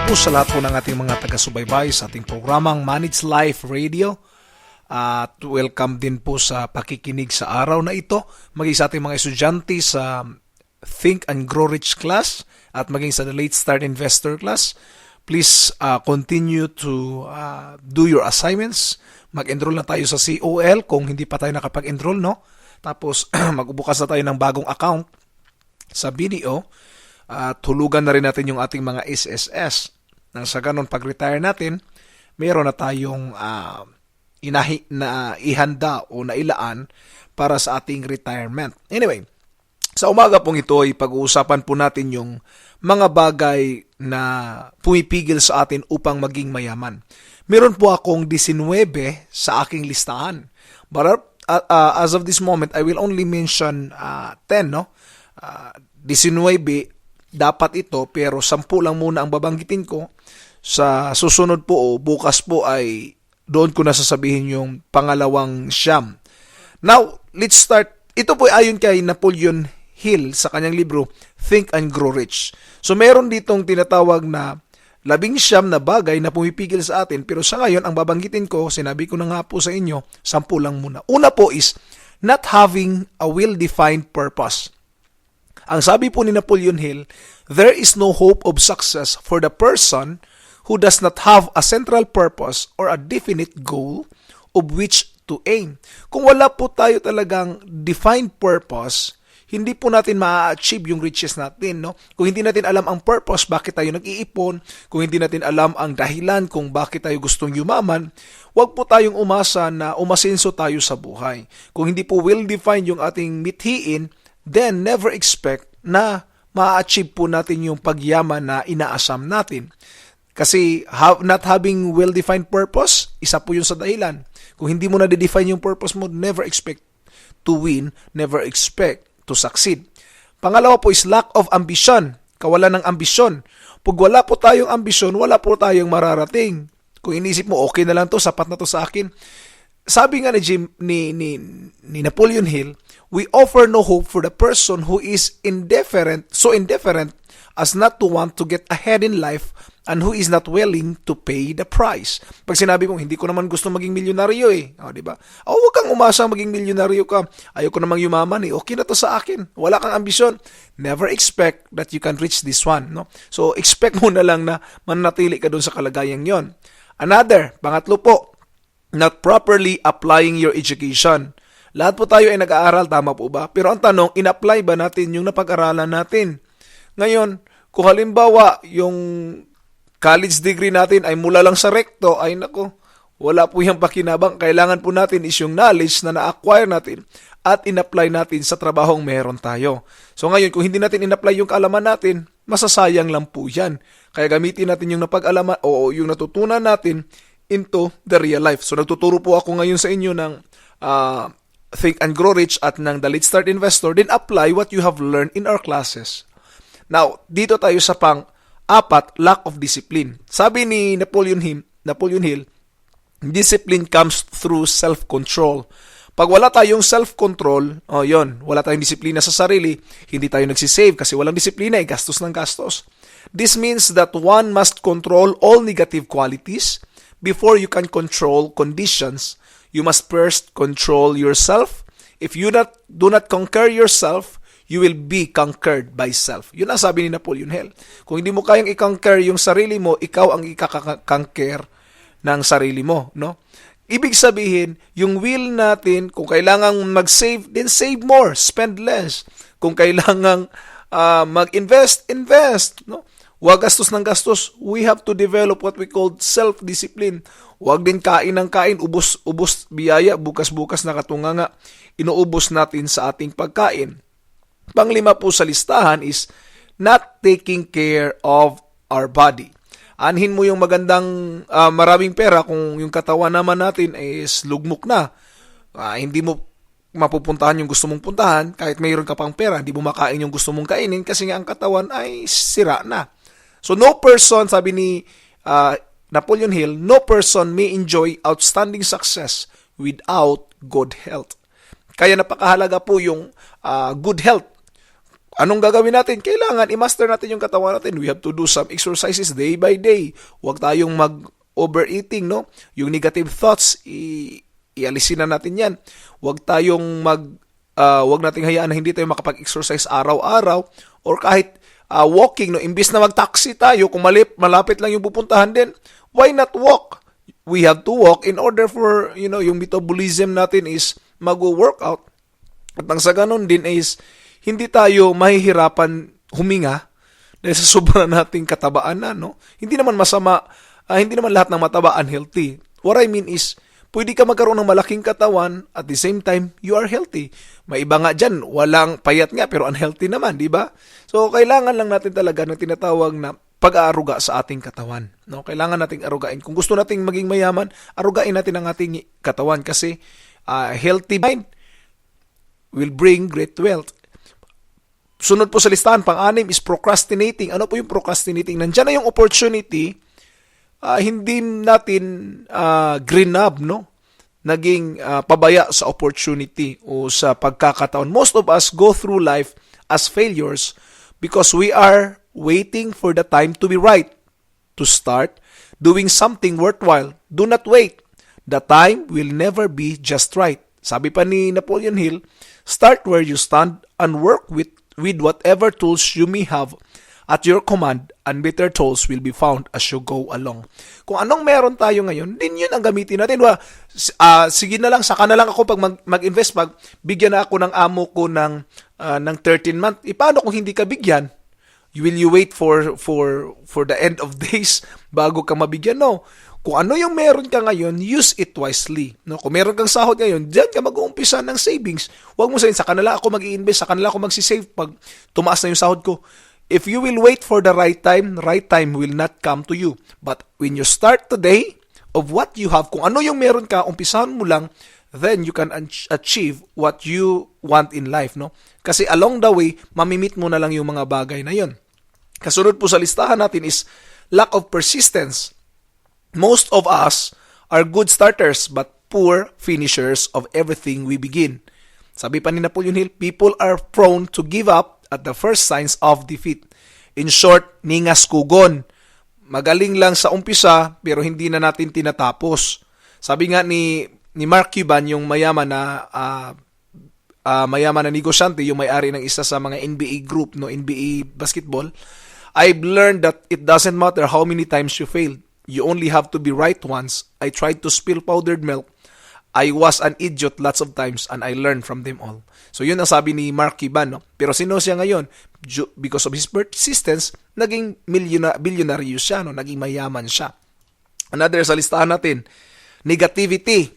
po sa lahat po ng ating mga taga-subaybay sa ating programang Manage Life Radio. At welcome din po sa pakikinig sa araw na ito, maging sa ating mga estudyante sa Think and Grow Rich class at maging sa The Late Start Investor class. Please continue to do your assignments. Mag-enroll na tayo sa COL kung hindi pa tayo nakapag-enroll, no? Tapos magbubukas na tayo ng bagong account sa BDO. At hulugan na rin natin yung ating mga SSS. Nang sa ganun, pag-retire natin, meron na tayong ihanda o nailaan para sa ating retirement. Anyway, sa umaga pong ito ay pag-uusapan po natin yung mga bagay na pumipigil sa atin upang maging mayaman. Meron po akong 19 sa aking listahan. But as of this moment, I will only mention 10, no? 19 dapat ito, pero 10 lang muna ang babanggitin ko. Sa susunod po o bukas po ay doon ko nasasabihin yung pangalawang siyam. Now, let's start. Ito po ayon kay Napoleon Hill sa kanyang libro, Think and Grow Rich. So, meron ditong tinatawag na 19 na bagay na pumipigil sa atin, pero sa ngayon, ang babanggitin ko, sinabi ko na nga po sa inyo, 10 lang muna. Una po is, not having a well-defined purpose. Ang sabi po ni Napoleon Hill, there is no hope of success for the person who does not have a central purpose or a definite goal of which to aim. Kung wala po tayo talagang defined purpose, hindi po natin ma-achieve yung riches natin, no? Kung hindi natin alam ang purpose, bakit tayo nag-iipon, kung hindi natin alam ang dahilan kung bakit tayo gustong yumaman, wag po tayong umasa na umasenso tayo sa buhay. Kung hindi po well-defined yung ating mithiin, then never expect na ma-achieve po natin yung pagyaman na inaasam natin. Kasi not having well-defined purpose, isa po yun sa dahilan. Kung hindi mo na-define yung purpose mo, never expect to win, never expect to succeed. Pangalawa po is lack of ambition, kawalan ng ambisyon. Pag wala po tayong ambisyon, wala po tayong mararating. Kung inisip mo, okay na lang to, sapat na to sa akin. Sabi nga ni Napoleon Hill, we offer no hope for the person who is indifferent as not to want to get ahead in life and who is not willing to pay the price. Pag sinabi kong hindi ko naman gusto maging milyonaryo di ba? Huwag kang umasa maging milyonaryo ka. Ayoko namang yumaman Okay na to sa akin. Wala kang ambisyon. Never expect that you can reach this one, no? So expect mo na lang na manatili ka doon sa kalagayang 'yon. Another, pangatlo po, not properly applying your education. Lahat po tayo ay nag-aaral, tama po ba? Pero ang tanong, in-apply ba natin yung napag-aralan natin? Ngayon, kung halimbawa, yung college degree natin ay mula lang sa rekto, ay nako, wala po yung pakinabang. Kailangan po natin is yung knowledge na na-acquire natin at in-apply natin sa trabahong meron tayo. So ngayon, kung hindi natin in-apply yung kaalaman natin, masasayang lang po yan. Kaya gamitin natin yung napag-alaman o yung natutunan natin into the real life. So nagtuturo po ako ngayon sa inyo ng Think and Grow Rich at ng The Late Start Investor, then apply what you have learned in our classes. Now, dito tayo sa pang-apat, lack of discipline. Sabi ni Napoleon Hill, discipline comes through self-control. Pag wala tayong self-control, wala tayong disiplina sa sarili, hindi tayo nagsisave kasi walang disiplina, gastos ng gastos. This means that one must control all negative qualities. Before you can control conditions, you must first control yourself. If you do not conquer yourself, you will be conquered by self. Yun ang sabi ni Napoleon Hill. Kung hindi mo kayang i-conquer yung sarili mo, ikaw ang ikaka-conquer ng sarili mo, no? Ibig sabihin, yung will natin, kung kailangang mag-save, then save more, spend less. Kung kailangang mag-invest, invest, no? Huwag gastos ng gastos. We have to develop what we call self-discipline. Huwag din kain ng kain, ubos biyaya, bukas-bukas na katunganga, inuubos natin sa ating pagkain. Panglima po sa listahan is not taking care of our body. Anhin mo yung magandang maraming pera kung yung katawan naman natin is lugmok na. Hindi mo mapupuntahan yung gusto mong puntahan kahit mayroon ka pang pera, hindi mo makain yung gusto mong kainin kasi nga ang katawan ay sira na. So no person, sabi ni Napoleon Hill, no person may enjoy outstanding success without good health. Kaya napakahalaga po yung good health. anong gagawin natin? Kailangan i-master natin yung katawan natin. We have to do some exercises day by day. Huwag tayong mag-overeating, no? Yung negative thoughts, ialisin na natin yan. Huwag tayong huwag nating hayaan na hindi tayo makapag-exercise araw-araw or kahit walking, no? Imbis na mag-taxi tayo, kung malapit lang yung pupuntahan din, why not walk? We have to walk in order for, yung metabolism natin is mag-workout. At ang sa ganun din is, hindi tayo mahihirapan huminga dahil sa sobra nating katabaan na, no? Hindi naman masama, hindi naman lahat ng mataba unhealthy. What I mean is, pwede ka magkaroon ng malaking katawan at the same time, you are healthy. May iba nga dyan, walang payat nga pero unhealthy naman, di ba? So, kailangan lang natin talaga ng tinatawag na pag-aaruga sa ating katawan. No? Kailangan nating arugain. Kung gusto nating maging mayaman, arugain natin ang ating katawan kasi healthy mind will bring great wealth. Sunod po sa listahan, pang-anim is procrastinating. Ano po yung procrastinating? Nandiyan na yung opportunity, hindi natin grab, no? Naging pabaya sa opportunity o sa pagkakataon. Most of us go through life as failures because we are waiting for the time to be right to start doing something worthwhile. Do not wait. The time will never be just right. Sabi pa ni Napoleon Hill, start where you stand and work with whatever tools you may have at your command, and better tools will be found as you go along. Kung anong meron tayo ngayon, din yun ang gamitin natin. Sige na lang, saka na lang ako pag mag-invest, bigyan na ako ng amo ko ng 13 month. Paano kung hindi ka bigyan? Will you wait for the end of days bago ka mabigyan? No. Kung ano yung meron ka ngayon, use it wisely. No? Kung meron kang sahod ngayon, diyan ka mag-uumpisa ng savings. Huwag mo sabihin, sa kanila ako mag-i-invest, sa kanila ako mag-save pag tumaas na yung sahod ko. If you will wait for the right time will not come to you. But when you start today of what you have, kung ano yung meron ka, umpisahan mo lang, then you can achieve what you want in life. No? Kasi along the way, mamimit mo na lang yung mga bagay na yun. Kasunod po sa listahan natin is lack of persistence. Most of us are good starters but poor finishers of everything we begin. Sabi pa ni Napoleon Hill, people are prone to give up at the first signs of defeat. In short, ningas kugon. Magaling lang sa umpisa pero hindi na natin tinatapos. Sabi nga ni Mark Cuban, yung mayaman na negosyante, yung may-ari ng isa sa mga NBA group, no, NBA basketball, I've learned that it doesn't matter how many times you failed. You only have to be right once. I tried to spill powdered milk. I was an idiot lots of times and I learned from them all. So yun ang sabi ni Mark Cuban. No? Pero sino siya ngayon? Because of his persistence, naging billionaire siya. No? Naging mayaman siya. Another sa listahan natin, negativity.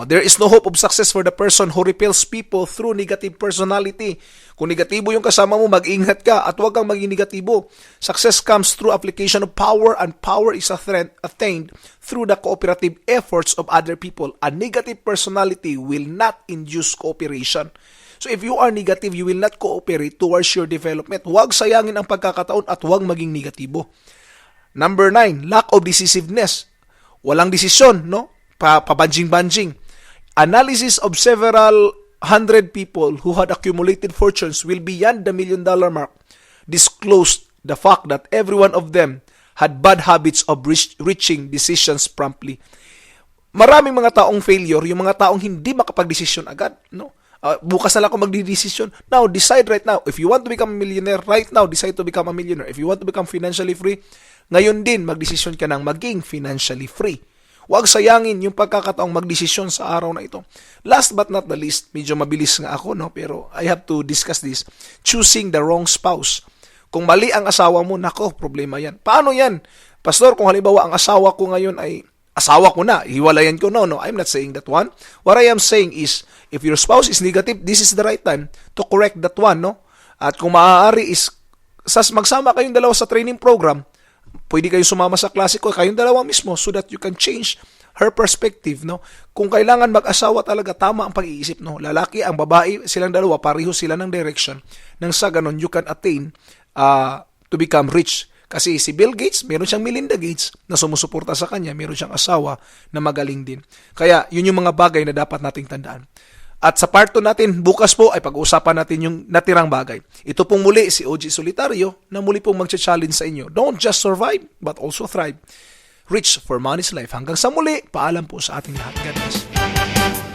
There is no hope of success for the person who repels people through negative personality. Kung negatibo yung kasama mo, mag-ingat ka at huwag kang maging negatibo. Success comes through application of power and power is attained through the cooperative efforts of other people. A negative personality will not induce cooperation. So if you are negative, you will not cooperate towards your development. Huwag sayangin ang pagkakataon at huwag maging negatibo. Number 9, lack of decisiveness. Walang desisyon, no? Pabanjing-banjing. Analysis of several hundred people who had accumulated fortunes will beyond the $1 million mark disclosed the fact that every one of them had bad habits of reaching decisions promptly. Maraming mga taong failure, yung mga taong hindi makapag-desisyon agad, no? Bukas na lang ako magdidesisyon. Now, decide right now. If you want to become a millionaire, right now, decide to become a millionaire. If you want to become financially free, ngayon din, magdesisyon ka ng maging financially free. Huwag sayangin yung pagkakataong magdesisyon sa araw na ito. Last but not the least, medyo mabilis nga ako, no? Pero I have to discuss this. Choosing the wrong spouse. Kung mali ang asawa mo, nako, problema yan. Paano yan? Pastor, kung halimbawa ang asawa ko ngayon ay asawa ko na, hiwalayan ko. No, I'm not saying that one. What I am saying is, if your spouse is negative, this is the right time to correct that one, no? At kung maaari is, magsama kayong dalawa sa training program, pwede kayong sumama sa klase ko, kayong dalawa mismo, so that you can change her perspective, no? Kung kailangan mag-asawa talaga, tama ang pag-iisip, no? Lalaki, ang babae, silang dalawa, pareho sila ng direction. Nang sa ganon, you can attain to become rich. Kasi si Bill Gates, meron siyang Melinda Gates na sumusuporta sa kanya, meron siyang asawa na magaling din. Kaya, yun yung mga bagay na dapat nating tandaan. At sa part 2 natin, bukas po ay pag-uusapan natin yung natirang bagay. Ito pong muli si OG Solitario na muli pong mag-challenge sa inyo. Don't just survive, but also thrive. Rich for Money's Life. Hanggang sa muli, paalam po sa ating lahat. God bless.